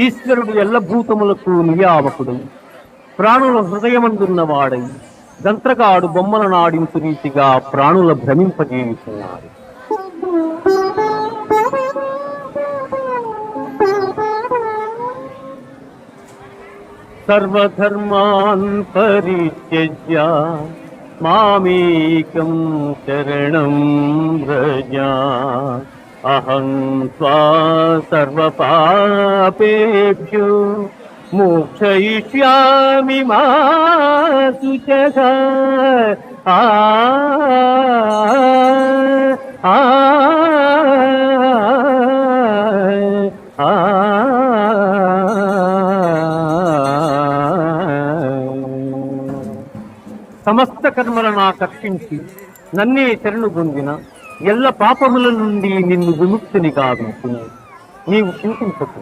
ఈశ్వరుడు ఎల్లభూతములకు నియామకుడు, ప్రాణుల హృదయమందున్నవాడై గంత్రగాడు బొమ్మల నాడింపు రీతిగా ప్రాణుల భ్రమింపజేయుచున్నాడు. సర్వధర్మాన్ పరిత్యజ్య మామేకం శరణం వ్రజ, అహం త్వా సర్వపాపేభ్యో మోక్షయిష్యామి మా శుచః. సమస్త కర్మలను ఆకర్షించి నన్నే శరణు పొందిన ఎల్ల పాపముల నుండి నిన్ను విముక్తిని గావించును. నీవు చింతించకు.